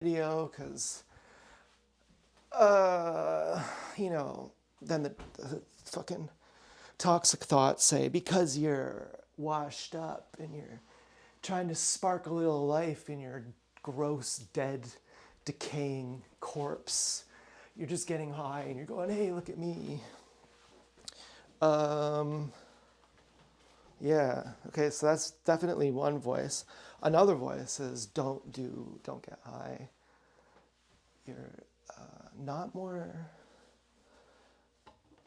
video because, you know, then the fucking toxic thoughts say because you're washed up and you're trying to spark a little life in your gross, dead, decaying corpse, you're just getting high and you're going, hey, look at me. Yeah, okay, so that's definitely one voice. Another voice is don't get high. You're not more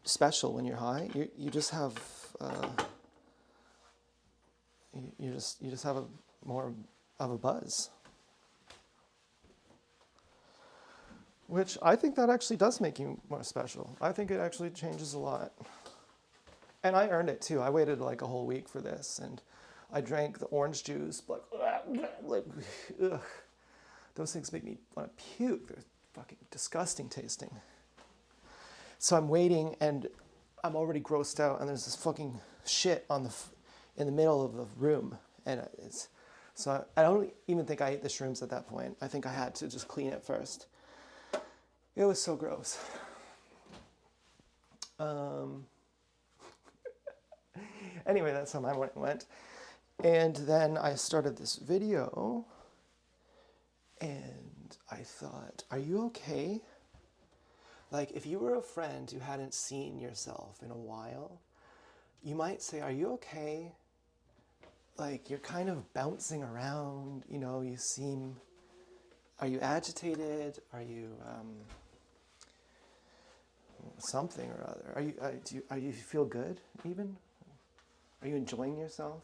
special when you're high. You just have you just have a more of a buzz, which I think that actually does make you more special. I think it actually changes a lot. And I earned it too. I waited like a whole week for this, and I drank the orange juice, like ugh. Those things make me want to puke. They're fucking disgusting tasting. So I'm waiting, and I'm already grossed out, and there's this fucking shit in the middle of the room, and so I don't even think I ate the shrooms at that point. I think I had to just clean it first. It was so gross. Anyway, that's how my morning went. And then I started this video, and I thought, are you okay? Like, if you were a friend who hadn't seen yourself in a while, you might say, are you okay? Like, you're kind of bouncing around, you know, are you agitated? Are you something or other? Are you feel good even? Are you enjoying yourself?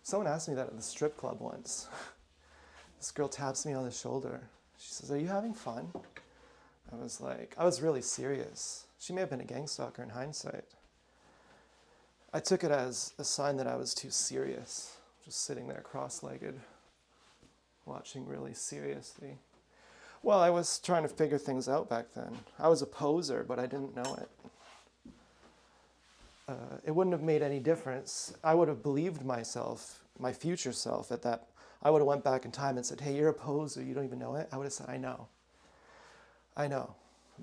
Someone asked me that at the strip club once. This girl taps me on the shoulder. She says, are you having fun? I was really serious. She may have been a gang stalker in hindsight. I took it as a sign that I was too serious, just sitting there cross-legged, watching really seriously. Well, I was trying to figure things out back then. I was a poser, but I didn't know it. It wouldn't have made any difference. I would have believed myself, my future self at that. I would have went back in time and said, hey, you're a poser, you don't even know it. I would have said, I know,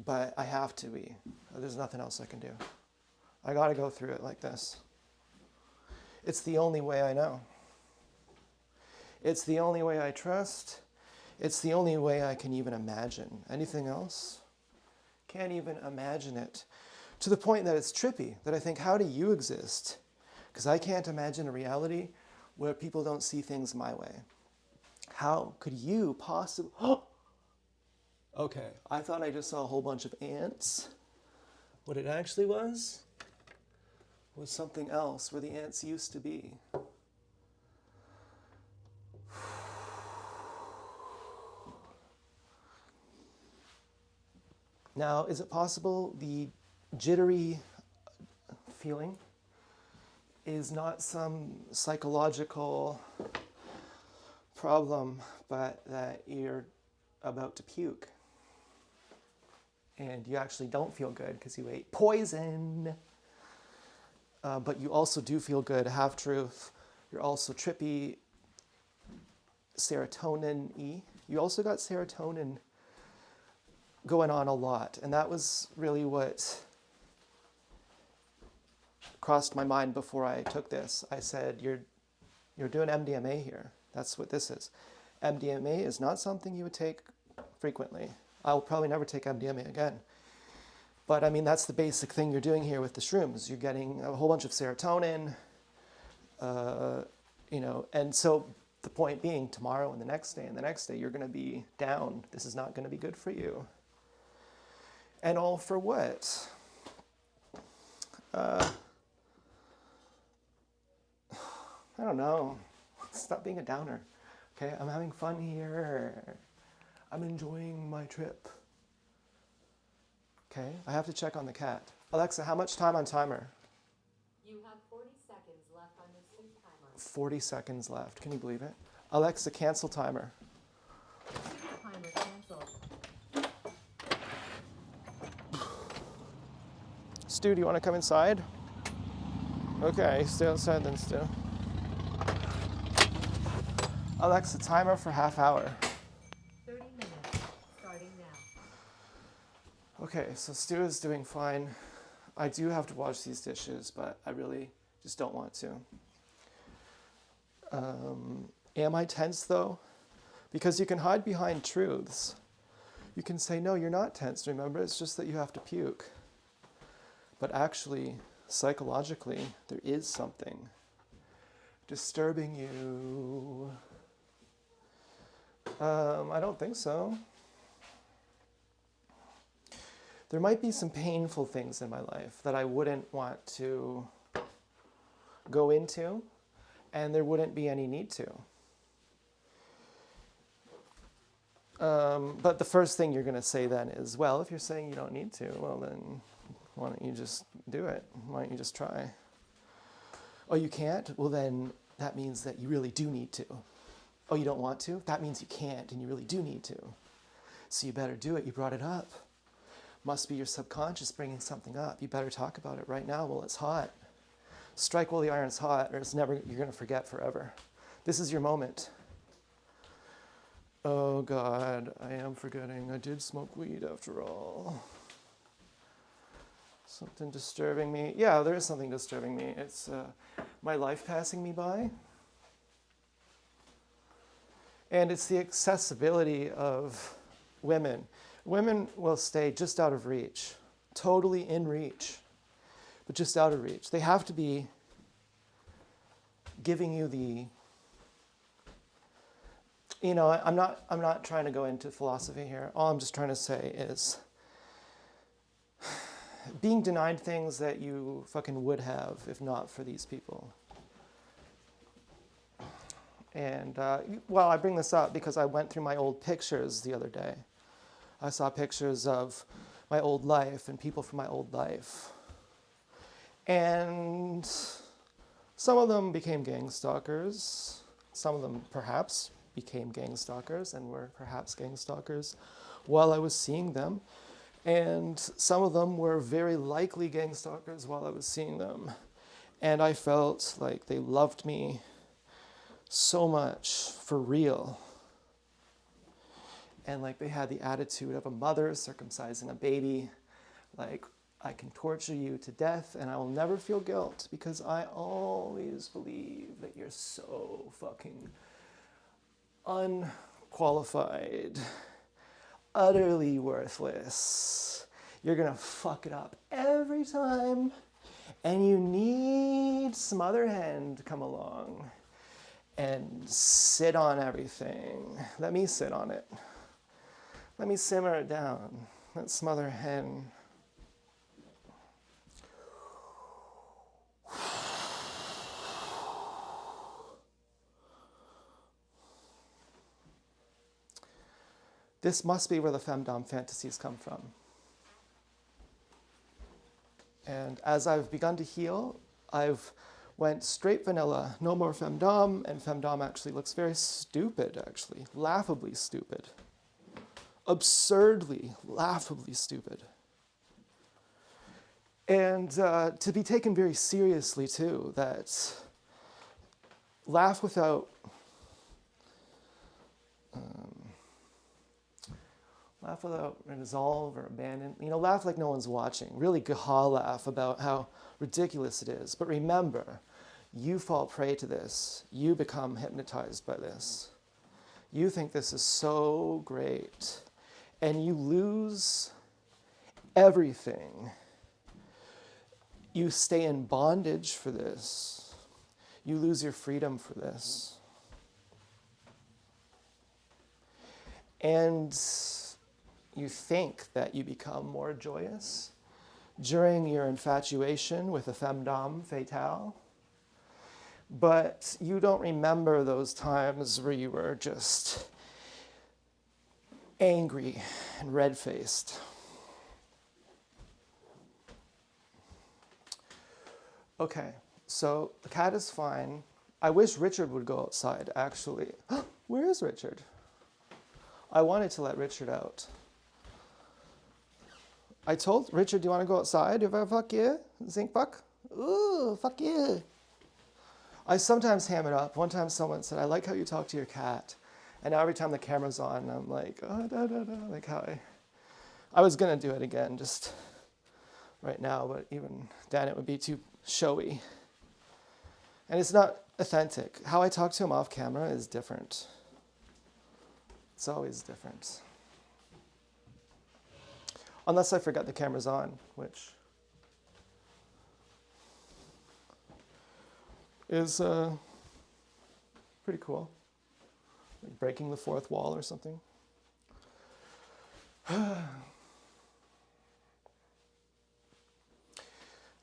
but I have to be. There's nothing else I can do. I got to go through it like this. It's the only way I know. It's the only way I trust. It's the only way I can even imagine. Anything else? Can't even imagine it. To the point that it's trippy, that I think, how do you exist? Because I can't imagine a reality where people don't see things my way. How could you possibly... Okay, I thought I just saw a whole bunch of ants. What it actually was something else where the ants used to be. Now, is it possible the jittery feeling is not some psychological problem, but that you're about to puke and you actually don't feel good because you ate poison, but you also do feel good, half truth. You're also trippy, serotonin-y. You also got serotonin going on a lot, and that was really what crossed my mind before I took this. I said, you're doing MDMA here. That's what this is. MDMA is not something you would take frequently. I'll probably never take MDMA again. But I mean, that's the basic thing you're doing here with the shrooms. You're getting a whole bunch of serotonin, you know, and so the point being, tomorrow and the next day, you're going to be down. This is not going to be good for you. And all for what? I don't know. Stop being a downer. Okay, I'm having fun here. I'm enjoying my trip. Okay, I have to check on the cat. Alexa, how much time on timer? You have 40 seconds left on your sleep timer. 40 seconds left. Can you believe it? Alexa, cancel timer. Timer canceled. Stu, do you want to come inside? Okay, stay outside then, Stu. Alexa, timer for half hour. 30 minutes, starting now. Okay, so Stu is doing fine. I do have to wash these dishes, but I really just don't want to. Am I tense though? Because you can hide behind truths. You can say, no, you're not tense, remember? It's just that you have to puke. But actually, psychologically, there is something disturbing you. I don't think so. There might be some painful things in my life that I wouldn't want to go into, and there wouldn't be any need to. But the first thing you're going to say then is, well, if you're saying you don't need to, well then, why don't you just do it? Why don't you just try? Oh, you can't? Well then, that means that you really do need to. Oh, you don't want to? That means you can't, and you really do need to. So you better do it. You brought it up. Must be your subconscious bringing something up. You better talk about it right now while it's hot. Strike while the iron's hot, or it's never, you're going to forget forever. This is your moment. Oh God, I am forgetting. I did smoke weed after all. Something disturbing me. Yeah, there is something disturbing me. It's my life passing me by. And it's the accessibility of women. Women will stay just out of reach, totally in reach, but just out of reach. They have to be giving you the, you know, I'm not trying to go into philosophy here. All I'm just trying to say is being denied things that you fucking would have if not for these people. And, well, I bring this up because I went through my old pictures the other day. I saw pictures of my old life and people from my old life. And some of them became gang stalkers. Some of them perhaps became gang stalkers and were perhaps gang stalkers while I was seeing them. And some of them were very likely gang stalkers while I was seeing them. And I felt like they loved me so much for real. And like they had the attitude of a mother circumcising a baby. Like, I can torture you to death and I will never feel guilt because I always believe that you're so fucking unqualified, utterly worthless. You're gonna fuck it up every time and you need some other hen to come along and sit on everything. Let me sit on it. Let me simmer it down. That smother hen. This must be where the femdom fantasies come from. And as I've begun to heal, I've went straight vanilla, no more femdom, and femdom actually looks very stupid, actually, laughably stupid. Absurdly, laughably stupid. And to be taken very seriously too, that laugh without resolve or abandon. You know, laugh like no one's watching. Really gaha laugh about how ridiculous it is. But remember, you fall prey to this. You become hypnotized by this. You think this is so great. And you lose everything. You stay in bondage for this. You lose your freedom for this. And you think that you become more joyous during your infatuation with a femdom fatale. But you don't remember those times where you were just angry and red-faced. Okay, so the cat is fine. I wish Richard would go outside, actually. Where is Richard? I wanted to let Richard out. I told Richard, do you want to go outside? If I fuck you? Zink fuck? Ooh, fuck you. I sometimes ham it up. One time someone said, I like how you talk to your cat. And now every time the camera's on, I'm like, oh, da, da, da, like how I was going to do it again just right now, but even then it would be too showy. And it's not authentic. How I talk to him off camera is different. It's always different. Unless I forget the camera's on, which is pretty cool. Like breaking the fourth wall or something.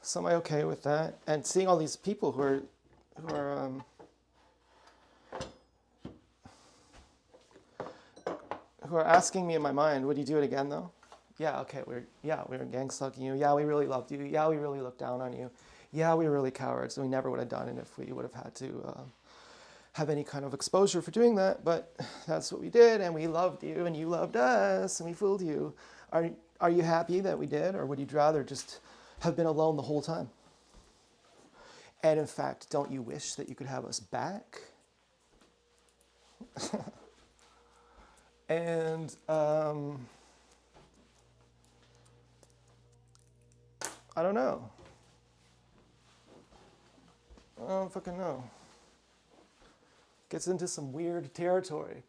So am I okay with that? And seeing all these people who are asking me in my mind, would you do it again though? Yeah, okay, we were gang stalking you. Yeah, we really loved you. Yeah, we really looked down on you. Yeah, we were really cowards, and we never would have done it if we would have had to have any kind of exposure for doing that. But that's what we did, and we loved you, and you loved us, and we fooled you. Are you happy that we did, or would you rather just have been alone the whole time? And in fact, don't you wish that you could have us back? And I don't know. I don't fucking know. Gets into some weird territory.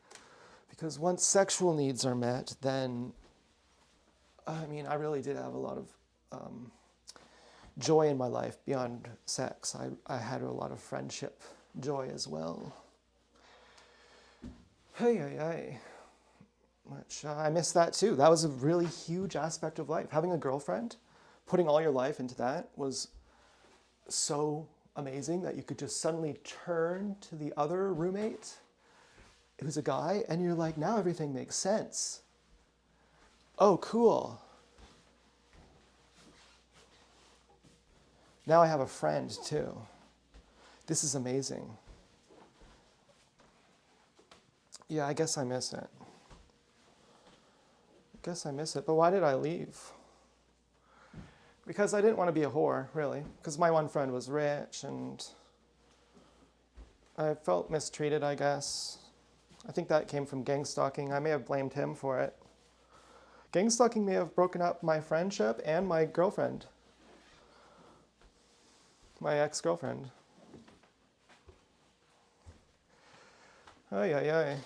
Because once sexual needs are met, then, I mean, I really did have a lot of joy in my life beyond sex. I had a lot of friendship joy as well. Hey. Which I miss that too. That was a really huge aspect of life. Having a girlfriend, putting all your life into that was so amazing that you could just suddenly turn to the other roommate who's a guy and you're like, now everything makes sense. Oh, cool. Now I have a friend too. This is amazing. Yeah, I guess I miss it. But why did I leave? Because I didn't want to be a whore, really. Because my one friend was rich and I felt mistreated, I guess. I think that came from gang stalking. I may have blamed him for it. Gang stalking may have broken up my friendship and my girlfriend. My ex-girlfriend. Ay.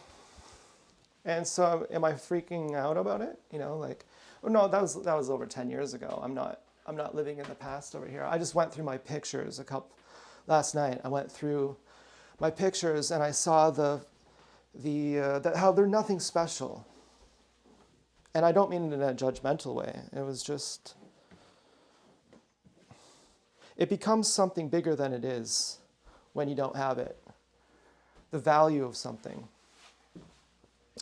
And so am I freaking out about it? You know, like, oh no, that was over 10 years ago. I'm not living in the past over here. I just went through my pictures last night. I went through my pictures and I saw how they're nothing special. And I don't mean it in a judgmental way. It was just, it becomes something bigger than it is when you don't have it. The value of something.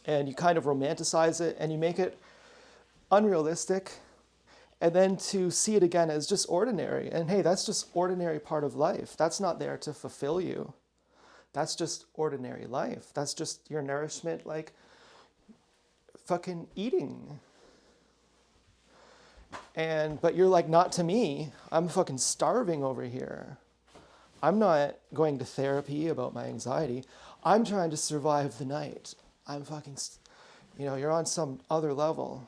And you kind of romanticize it and you make it unrealistic. And then to see it again as just ordinary. And hey, that's just ordinary part of life. That's not there to fulfill you. That's just ordinary life. That's just your nourishment, like fucking eating. But you're like, not to me. I'm fucking starving over here. I'm not going to therapy about my anxiety. I'm trying to survive the night. I'm fucking, you're on some other level.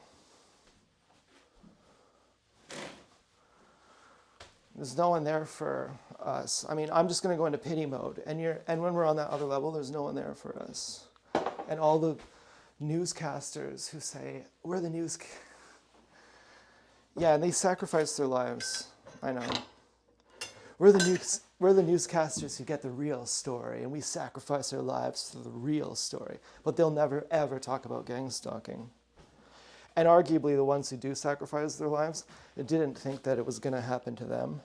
There's no one there for us. I mean, I'm just going to go into pity mode. And when we're on that other level, there's no one there for us. And all the newscasters who say, we're the news. Yeah, and they sacrifice their lives. I know. We're the newscasters who get the real story, and we sacrifice our lives for the real story. But they'll never, ever talk about gang stalking. And arguably, the ones who do sacrifice their lives, didn't think that it was going to happen to them.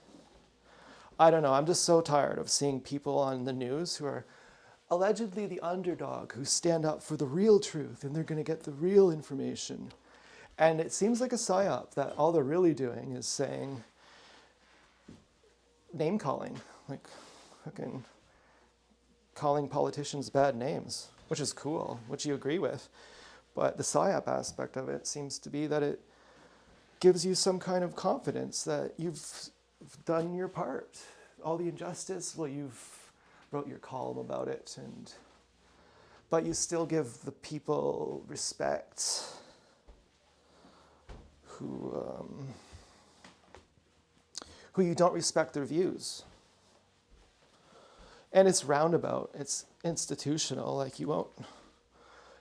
I don't know. I'm just so tired of seeing people on the news who are allegedly the underdog, who stand up for the real truth, and they're going to get the real information. And it seems like a psyop that all they're really doing is saying, name calling, like fucking calling politicians bad names, which is cool, which you agree with. But the psyop aspect of it seems to be that it gives you some kind of confidence that you've done your part. All the injustice, well, you've wrote your column about it, but you still give the people respect who you don't respect their views. And it's roundabout, it's institutional, like you won't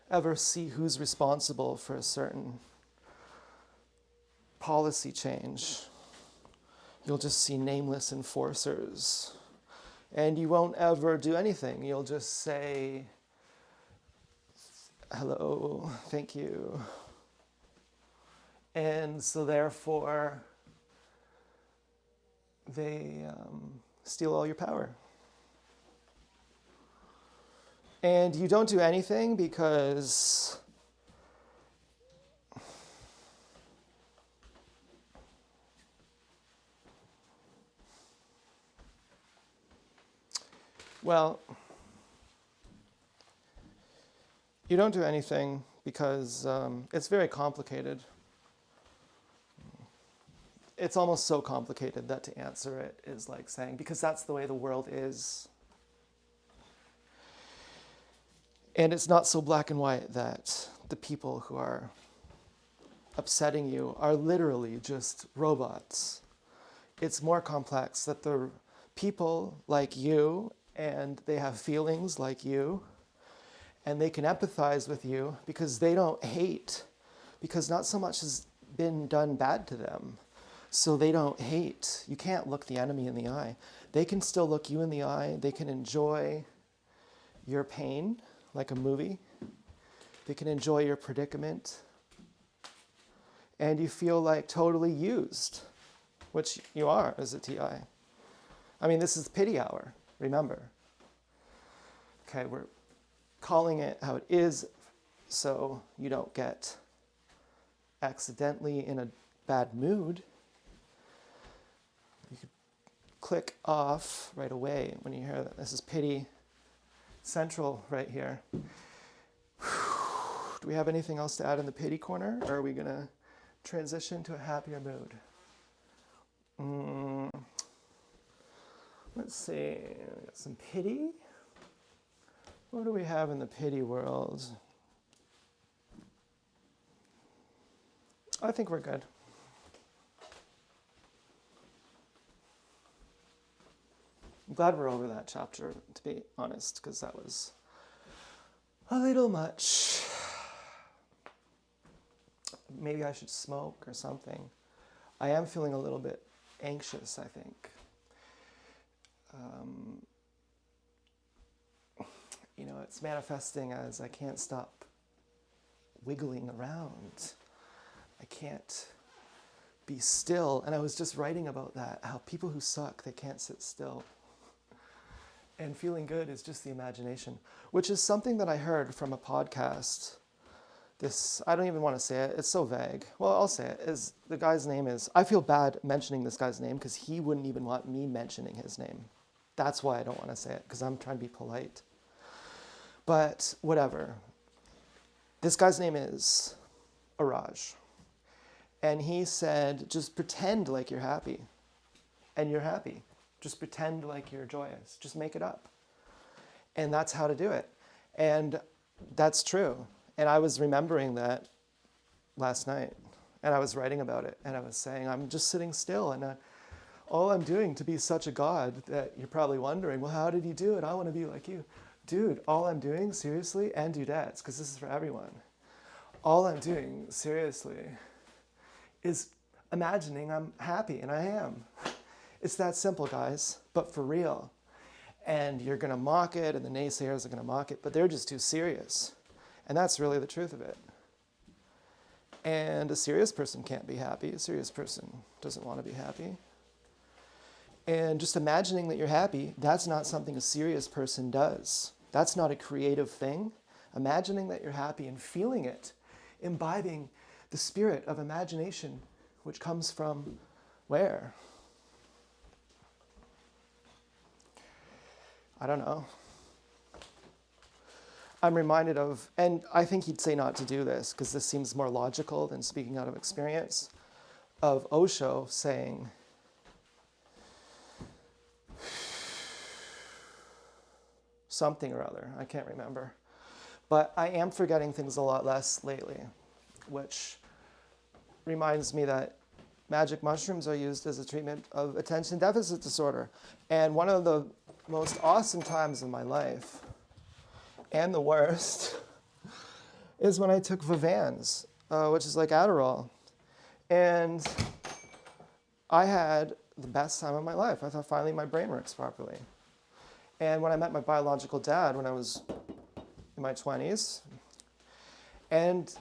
ever see who's responsible for a certain policy change. You'll just see nameless enforcers. And you won't ever do anything. You'll just say, hello, thank you. And so therefore, they steal all your power. And you don't do anything because well, you don't do anything because it's very complicated. It's almost so complicated that to answer it is like saying, because that's the way the world is. And it's not so black and white that the people who are upsetting you are literally just robots. It's more complex that the people like you, and they have feelings like you, and they can empathize with you because they don't hate, because not so much has been done bad to them. So they don't hate. You can't look the enemy in the eye. They can still look you in the eye. They can enjoy your pain like a movie. They can enjoy your predicament. And you feel like totally used, which you are as a TI. I mean, this is pity hour, remember. Okay, we're calling it how it is so you don't get accidentally in a bad mood. You could click off right away when you hear that. This is pity central right here. Do we have anything else to add in the pity corner, or are we going to transition to a happier mood? Let's see. We got some pity. What do we have in the pity world? I think we're good. I'm glad we're over that chapter, to be honest, because that was a little much. Maybe I should smoke or something. I am feeling a little bit anxious, I think. It's manifesting as I can't stop wiggling around. I can't be still. And I was just writing about that, how people who suck, they can't sit still. And feeling good is just the imagination, which is something that I heard from a podcast. I don't even want to say it. It's so vague. Well, I'll say it. The guy's name is, I feel bad mentioning this guy's name because he wouldn't even want me mentioning his name. That's why I don't want to say it, because I'm trying to be polite. But whatever. This guy's name is Araj. And he said, just pretend like you're happy. And you're happy. Just pretend like you're joyous. Just make it up. And that's how to do it. And that's true. And I was remembering that last night. And I was writing about it. And I was saying, I'm just sitting still. And all I'm doing to be such a god that you're probably wondering, well, how did he do it? I want to be like you. Dude, all I'm doing, seriously, and dudettes, because this is for everyone. All I'm doing, seriously, is imagining I'm happy, and I am. It's that simple, guys, but for real. And you're going to mock it, and the naysayers are going to mock it, but they're just too serious. And that's really the truth of it. And a serious person can't be happy. A serious person doesn't want to be happy. And just imagining that you're happy, that's not something a serious person does. That's not a creative thing. Imagining that you're happy and feeling it, imbibing the spirit of imagination, which comes from where? I don't know. I'm reminded of, and I think he'd say not to do this, because this seems more logical than speaking out of experience, of Osho saying, something or other. I can't remember. But I am forgetting things a lot less lately, which reminds me that magic mushrooms are used as a treatment of attention deficit disorder. And one of the most awesome times of my life, and the worst, is when I took Vivans, which is like Adderall. And I had the best time of my life. I thought finally my brain works properly. And when I met my biological dad when I was in my 20s, and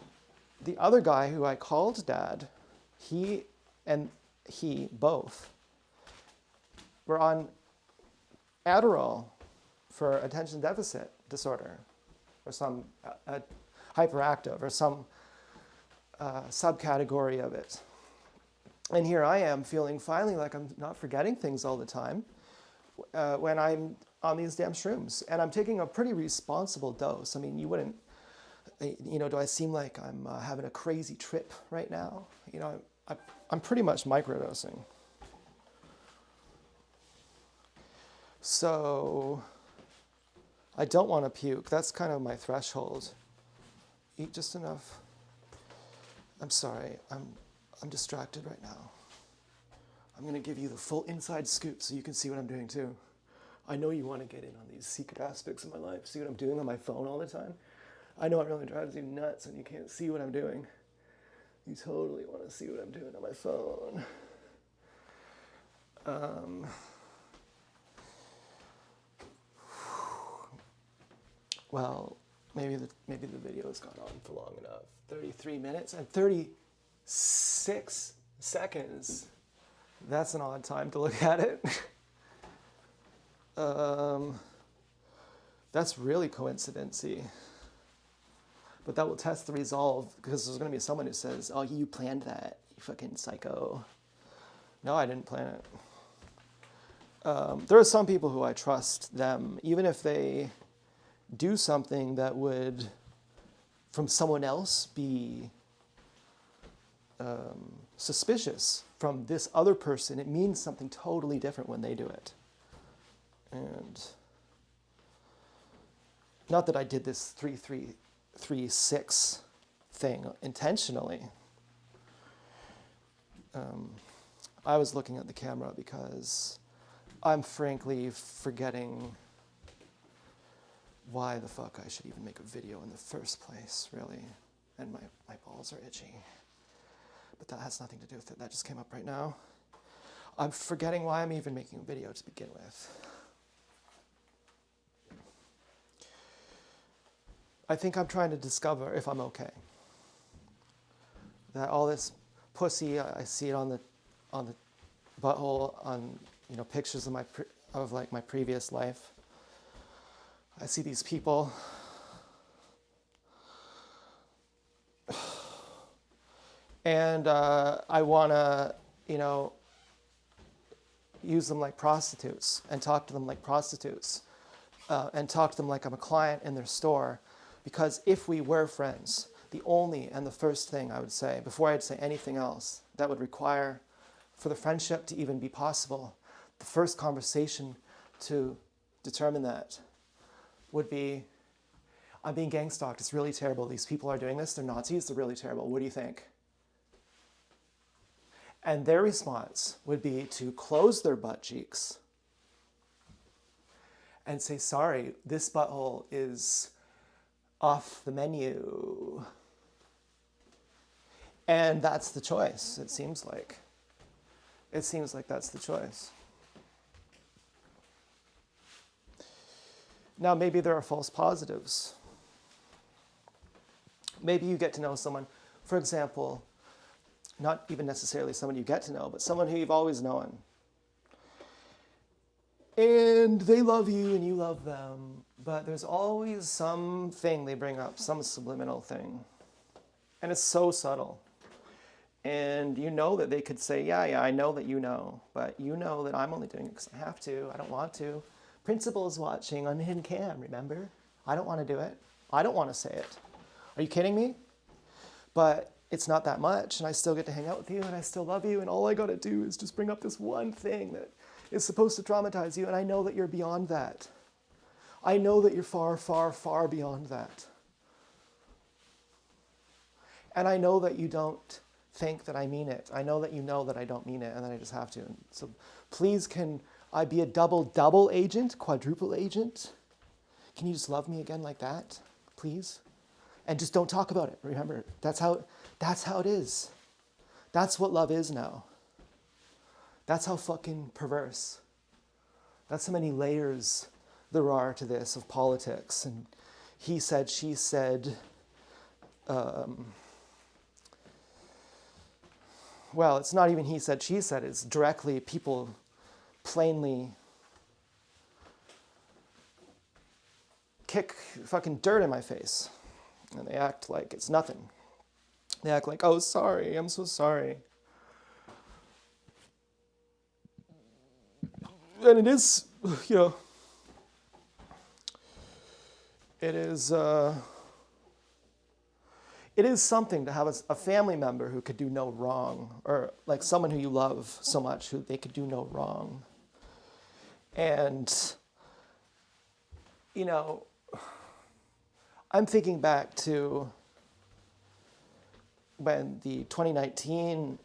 the other guy who I called dad, he both were on Adderall for attention deficit disorder, or some hyperactive, or some subcategory of it. And here I am feeling finally like I'm not forgetting things all the time when I'm on these damn shrooms. And I'm taking a pretty responsible dose. I mean, you wouldn't, do I seem like I'm having a crazy trip right now? I'm pretty much microdosing. So I don't want to puke. That's kind of my threshold. Eat just enough. I'm sorry. I'm distracted right now. I'm going to give you the full inside scoop so you can see what I'm doing too. I know you want to get in on these secret aspects of my life, see what I'm doing on my phone all the time. I know it really drives you nuts when you can't see what I'm doing. You totally want to see what I'm doing on my phone. Well, maybe the video has gone on for long enough. 33 minutes and 36 seconds. That's an odd time to look at it. That's really coincidency. But that will test the resolve, because there's going to be someone who says, oh, you planned that, you fucking psycho. No, I didn't plan it. There are some people who I trust them, even if they do something that would, from someone else, be suspicious. From this other person, it means something totally different when they do it. And not that I did this 3-3-3-6 thing intentionally. I was looking at the camera because I'm frankly forgetting why the fuck I should even make a video in the first place, really. And my balls are itchy. But that has nothing to do with it. That just came up right now. I'm forgetting why I'm even making a video to begin with. I think I'm trying to discover if I'm okay. That all this pussy, I see it on the butthole, on pictures of my previous life. I see these people. And I want to, use them like prostitutes and talk to them like prostitutes and talk to them like I'm a client in their store. Because if we were friends, the only and the first thing I would say, before I'd say anything else, that would require for the friendship to even be possible, the first conversation to determine that would be, I'm being gang stalked, it's really terrible. These people are doing this, they're Nazis, they're really terrible. What do you think? And their response would be to close their butt cheeks and say, sorry, this butthole is off the menu. And that's the choice, it seems like. It seems like that's the choice. Now, maybe there are false positives. Maybe you get to know someone, for example, not even necessarily someone you get to know, but someone who you've always known. And they love you and you love them, but there's always something they bring up, some subliminal thing. And it's so subtle. And you know that they could say, yeah, I know that you know, but you know that I'm only doing it because I have to, I don't want to. Principal's watching on hidden cam, remember? I don't want to do it. I don't want to say it. Are you kidding me? But it's not that much, and I still get to hang out with you, and I still love you, and all I gotta do is just bring up this one thing that is supposed to traumatize you, and I know that you're beyond that. I know that you're far, far, far beyond that. And I know that you don't think that I mean it. I know that I don't mean it, and then I just have to. And so please, can I be a double agent, quadruple agent? Can you just love me again like that, please? And just don't talk about it. Remember, that's how it is. That's what love is now. That's how fucking perverse. That's how many layers there are to this of politics. And he said, she said. Well, it's not even he said, she said. It's directly people plainly kick fucking dirt in my face. And they act like it's nothing. They act like, oh, sorry, I'm so sorry. And it is, it is something to have a family member who could do no wrong, or like someone who you love so much who they could do no wrong. And, I'm thinking back to when the 2019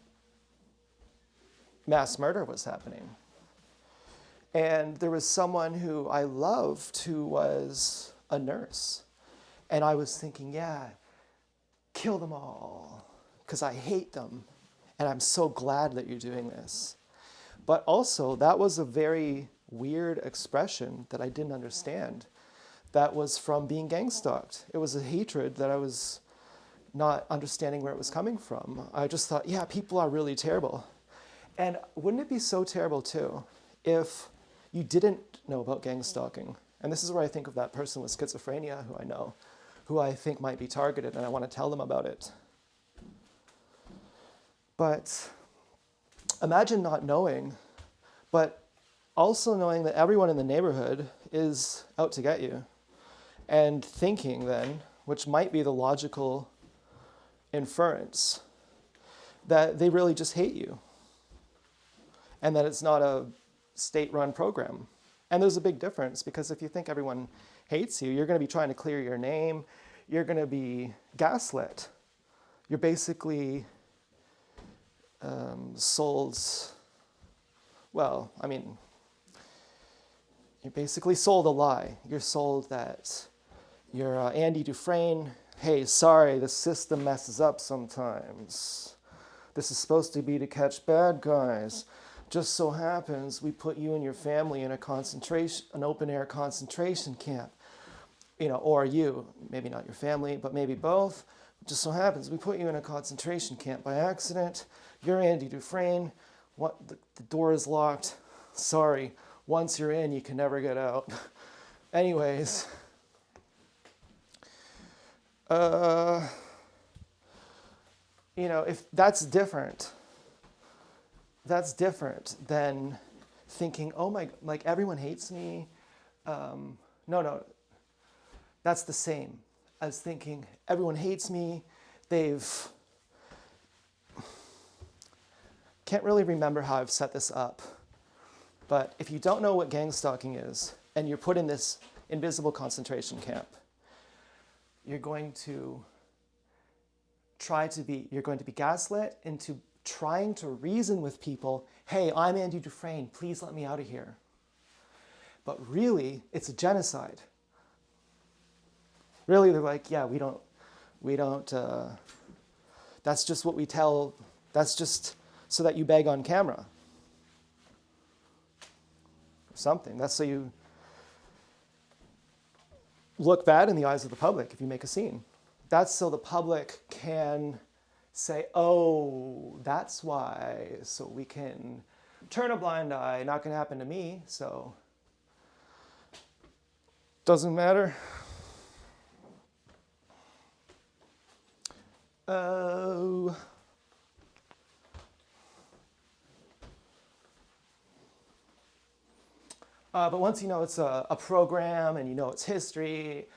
mass murder was happening. And there was someone who I loved who was a nurse. And I was thinking, yeah, kill them all, because I hate them. And I'm so glad that you're doing this. But also, that was a very weird expression that I didn't understand. That was from being gang stalked. It was a hatred that I was not understanding where it was coming from. I just thought, yeah, people are really terrible. And wouldn't it be so terrible too if you didn't know about gang stalking? And this is where I think of that person with schizophrenia who I know, who I think might be targeted, and I want to tell them about it. But imagine not knowing, but also knowing that everyone in the neighborhood is out to get you. And thinking then, which might be the logical inference, that they really just hate you. And that it's not a state-run program. And there's a big difference, because if you think everyone hates you, you're going to be trying to clear your name. You're going to be gaslit. You're basically sold, you're basically sold a lie. You're sold that you're Andy Dufresne. Hey, sorry, the system messes up sometimes. This is supposed to be to catch bad guys. Just so happens we put you and your family in an open air concentration camp. Or you, maybe not your family, but maybe both. Just so happens we put you in a concentration camp by accident. You're Andy Dufresne. The door is locked. Sorry, once you're in, you can never get out. Anyways, if that's different than thinking, oh my, like everyone hates me. No, that's the same as thinking everyone hates me. Can't really remember how I've set this up, but if you don't know what gang stalking is and you're put in this invisible concentration camp, you're going to be gaslit into trying to reason with people. Hey, I'm Andy Dufresne, please let me out of here. But really, it's a genocide. Really, they're like, yeah, we don't, that's just what we tell, that's just so that you beg on camera. Or something. That's so you look bad in the eyes of the public if you make a scene. That's so the public can say, oh, that's why, so we can turn a blind eye, not gonna happen to me, so doesn't matter. Oh. But once you know it's a program and you know its history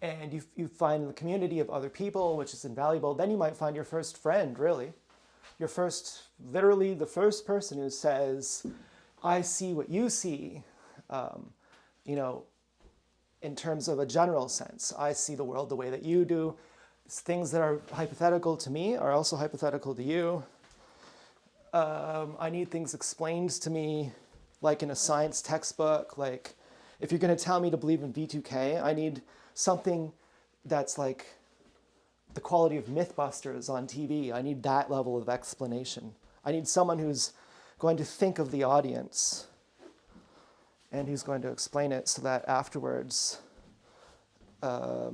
and you find the community of other people, which is invaluable, then you might find your first friend, really. Literally the first person who says, I see what you see. in terms of a general sense. I see the world the way that you do. Things that are hypothetical to me are also hypothetical to you. I need things explained to me like in a science textbook. Like if you're going to tell me to believe in V2K, I need something that's like the quality of Mythbusters on TV. I need that level of explanation. I need someone who's going to think of the audience and who's going to explain it so that afterwards I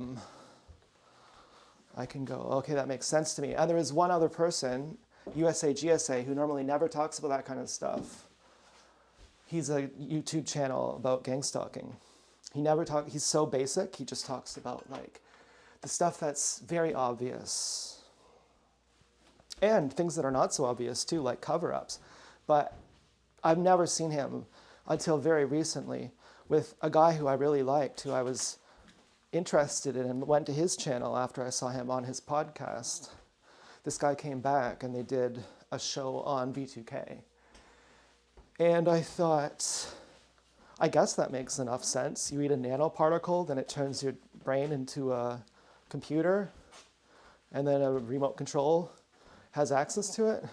can go, okay, that makes sense to me. And there is one other person, USA GSA, who normally never talks about that kind of stuff. He's a YouTube channel about gang stalking. He's so basic, he just talks about like the stuff that's very obvious. And things that are not so obvious too, like cover-ups. But I've never seen him until very recently with a guy who I really liked, who I was interested in, and went to his channel after I saw him on his podcast. This guy came back and they did a show on V2K. And I thought, I guess that makes enough sense. You eat a nanoparticle, then it turns your brain into a computer, and then a remote control has access to it.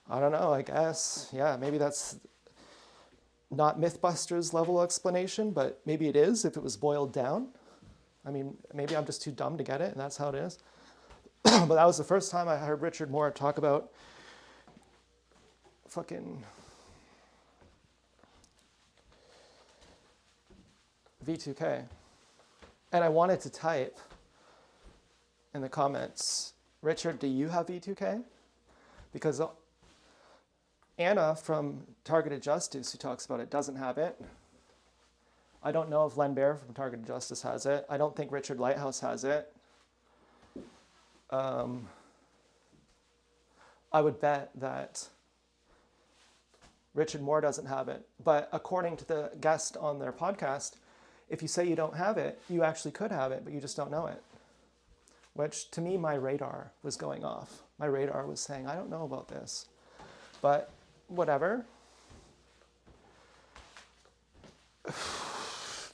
I don't know, I guess. Yeah, maybe that's not Mythbusters level explanation, but maybe it is if it was boiled down. I mean, maybe I'm just too dumb to get it, and that's how it is. But that was the first time I heard Richard Moore talk about fucking V2K. And I wanted to type in the comments, Richard, do you have V2K? Because Anna from Targeted Justice, who talks about it, doesn't have it. I don't know if Len Bear from Targeted Justice has it. I don't think Richard Lighthouse has it. I would bet that Richard Moore doesn't have it. But according to the guest on their podcast, if you say you don't have it, you actually could have it, but you just don't know it. Which, to me, my radar was going off. My radar was saying, I don't know about this. But whatever.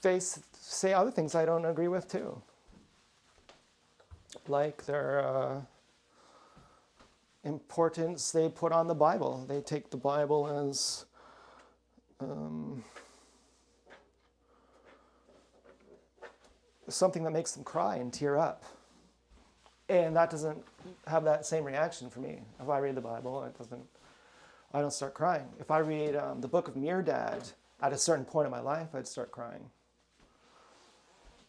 They say other things I don't agree with, too. Like their importance they put on the Bible. They take the Bible as something that makes them cry and tear up. And that doesn't have that same reaction for me. If I read the Bible, I don't start crying. If I read the Book of Mirdad, at a certain point in my life, I'd start crying.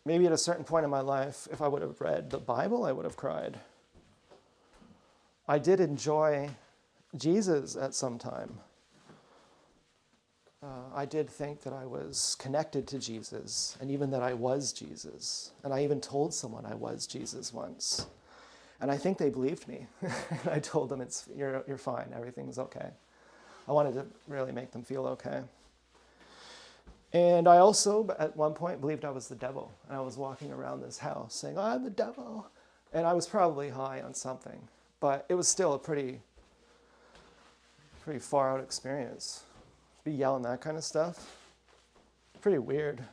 Maybe at a certain point in my life, if I would have read the Bible, I would have cried. I did enjoy Jesus at some time. I did think that I was connected to Jesus, and even that I was Jesus. And I even told someone I was Jesus once. And I think they believed me. I told them, you're fine, everything's okay. I wanted to really make them feel okay. And I also, at one point, believed I was the devil. And I was walking around this house saying, oh, I'm the devil. And I was probably high on something. But it was still a pretty far out experience. Be yelling that kind of stuff. Pretty weird.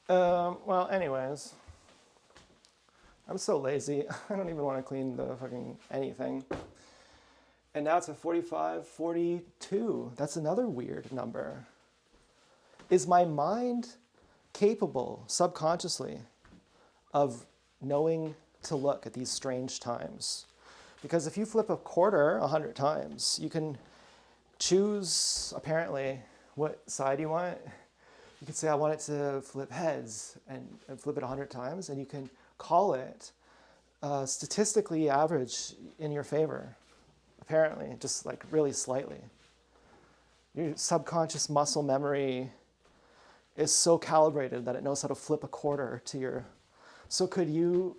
Well, anyways. I'm so lazy. I don't even want to clean the fucking anything. And now it's at 45, 42. That's another weird number. Is my mind capable, subconsciously, of knowing to look at these strange times? Because if you flip a quarter 100 times, you can choose, apparently, what side you want. You can say, I want it to flip heads, and flip it 100 times, and you can call it statistically average in your favor. Apparently, just like really slightly. Your subconscious muscle memory is so calibrated that it knows how to flip a quarter to your... So could you,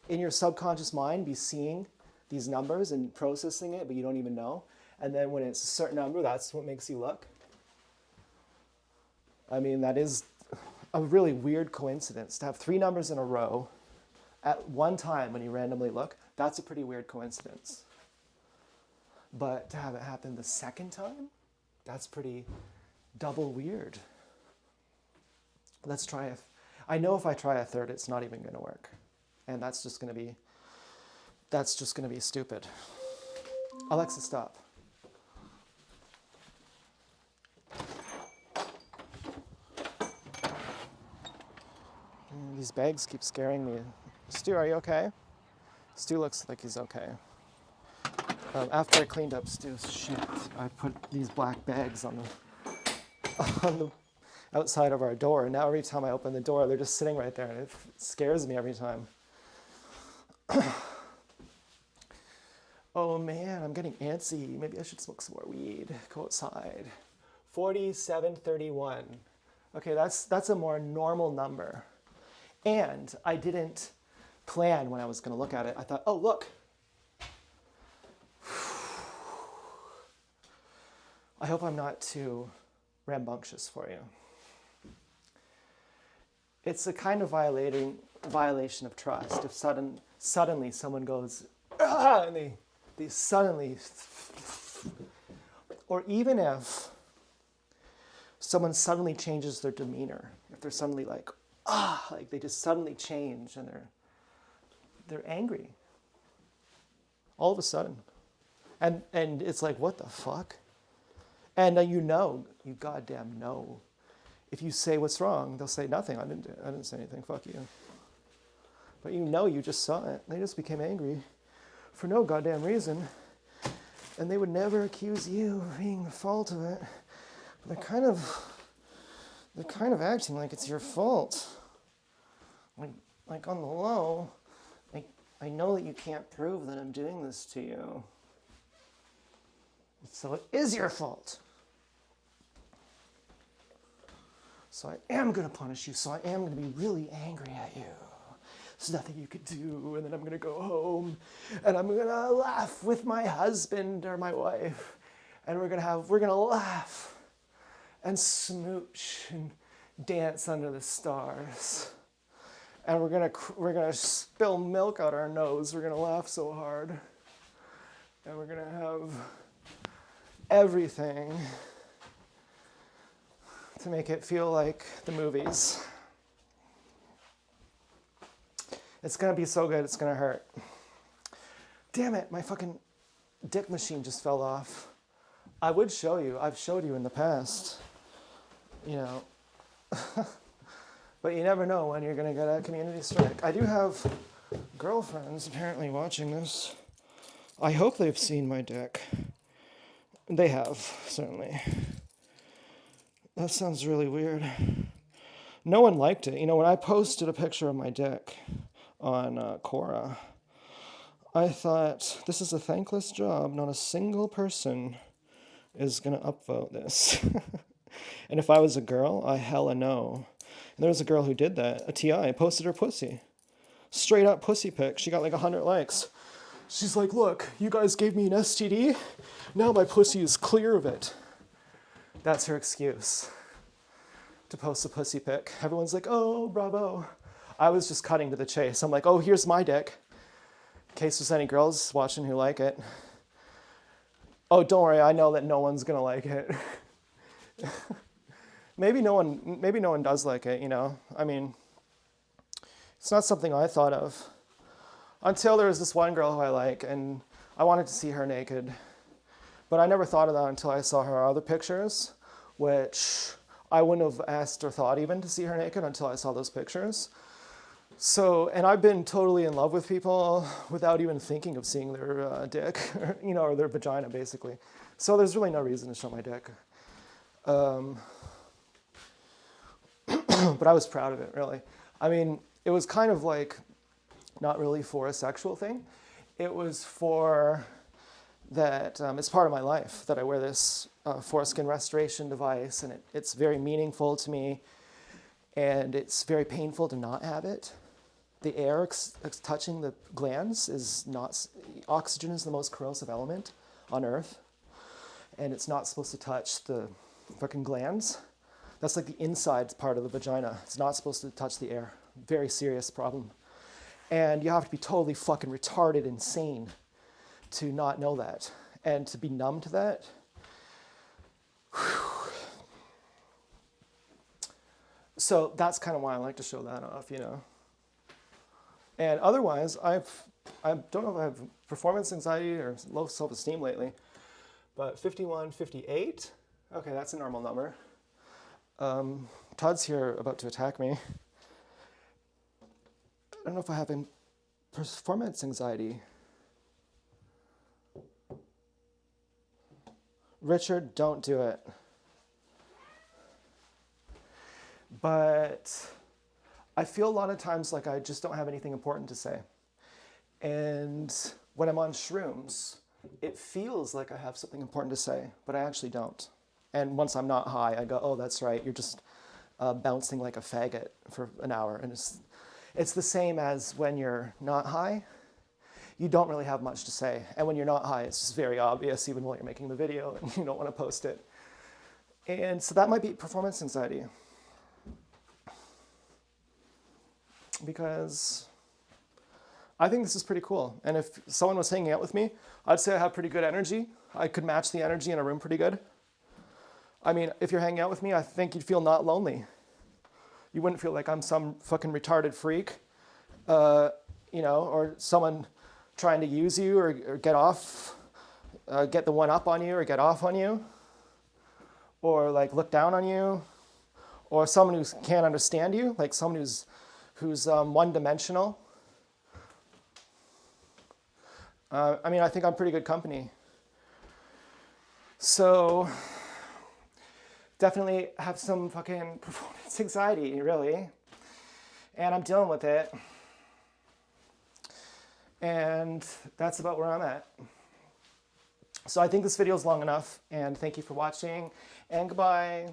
in your subconscious mind, be seeing these numbers and processing it, but you don't even know? And then when it's a certain number, that's what makes you look? I mean, that is a really weird coincidence. To have 3 numbers in a row at one time when you randomly look, that's a pretty weird coincidence. But to have it happen the second time, that's pretty double weird. Let's try I know if I try a third, it's not even gonna work. And that's just gonna be stupid. Alexa, stop. These bags keep scaring me. Stu, are you okay? Stu looks like he's okay. After I cleaned up Stu's shit, I put these black bags on the outside of our door. And now every time I open the door, they're just sitting right there, and it scares me every time. Oh man, I'm getting antsy. Maybe I should smoke some more weed. Go outside. 47:31. Okay, that's a more normal number. And I didn't plan when I was going to look at it. I thought, oh, look. I hope I'm not too rambunctious for you. It's a kind of violation of trust if suddenly someone goes, ah, and they suddenly, or even if someone suddenly changes their demeanor, if they're suddenly like, like they just suddenly change and they're angry. All of a sudden. And it's like, what the fuck? And you goddamn know. If you say what's wrong, they'll say nothing. I didn't say anything, fuck you. But you just saw it. They just became angry for no goddamn reason. And they would never accuse you of being the fault of it. But they're kind of acting like it's your fault. Like on the low, I know that you can't prove that I'm doing this to you. So it is your fault. So I am going to punish you. So I am going to be really angry at you. There's nothing you could do. And then I'm going to go home and I'm going to laugh with my husband or my wife. And we're going to laugh and smooch and dance under the stars. And we're gonna spill milk out our nose. We're gonna laugh so hard. And we're gonna have everything to make it feel like the movies. It's gonna be so good, it's gonna hurt. Damn it, my fucking dick machine just fell off. I would show you, I've showed you in the past. But you never know when you're going to get a community strike. I do have girlfriends apparently watching this. I hope they've seen my dick. They have, certainly. That sounds really weird. No one liked it. When I posted a picture of my dick on Quora, I thought, this is a thankless job. Not a single person is going to upvote this. And if I was a girl, I hella know. And there was a girl who did that, a TI, posted her pussy. Straight up pussy pic. She got like 100 likes. She's like, look, you guys gave me an STD. Now my pussy is clear of it. That's her excuse to post a pussy pic. Everyone's like, oh, bravo. I was just cutting to the chase. I'm like, oh, here's my dick. In case there's any girls watching who like it. Oh, don't worry, I know that no one's gonna like it. Maybe no one does like it, I mean, it's not something I thought of. Until there was this one girl who I like, and I wanted to see her naked. But I never thought of that until I saw her other pictures, which I wouldn't have asked or thought even to see her naked until I saw those pictures. So, and I've been totally in love with people without even thinking of seeing their dick, or their vagina, basically. So there's really no reason to show my dick. But I was proud of it, really. I mean, it was kind of like not really for a sexual thing. It was for that, it's part of my life that I wear this foreskin restoration device, and it's very meaningful to me, and it's very painful to not have it. The air touching the glands is not, oxygen is the most corrosive element on Earth, and it's not supposed to touch the fucking glands. That's like the inside part of the vagina. It's not supposed to touch the air. Very serious problem. And you have to be totally fucking retarded, insane to not know that. And to be numb to that. Whew. So that's kind of why I like to show that off, you know. And otherwise, I don't know if I have performance anxiety or low self-esteem lately, but 51, 58, okay, that's a normal number. Todd's here about to attack me. I don't know if I have performance anxiety. Richard, don't do it. But I feel a lot of times like I just don't have anything important to say. And when I'm on shrooms, it feels like I have something important to say, but I actually don't. And once I'm not high, I go, oh, that's right, you're just bouncing like a faggot for an hour. And it's the same as when you're not high. You don't really have much to say. And when you're not high, it's just very obvious, even while you're making the video and you don't want to post it. And so that might be performance anxiety. Because I think this is pretty cool. And if someone was hanging out with me, I'd say I have pretty good energy. I could match the energy in a room pretty good. I mean, if you're hanging out with me, I think you'd feel not lonely. You wouldn't feel like I'm some fucking retarded freak, you know, or someone trying to use you or get off, get the one up on you or get off on you, or like look down on you, or someone who can't understand you, like someone who's one-dimensional. I mean, I think I'm pretty good company. So definitely have some fucking performance anxiety, really. And I'm dealing with it. And that's about where I'm at. So I think this video is long enough, and thank you for watching, and goodbye.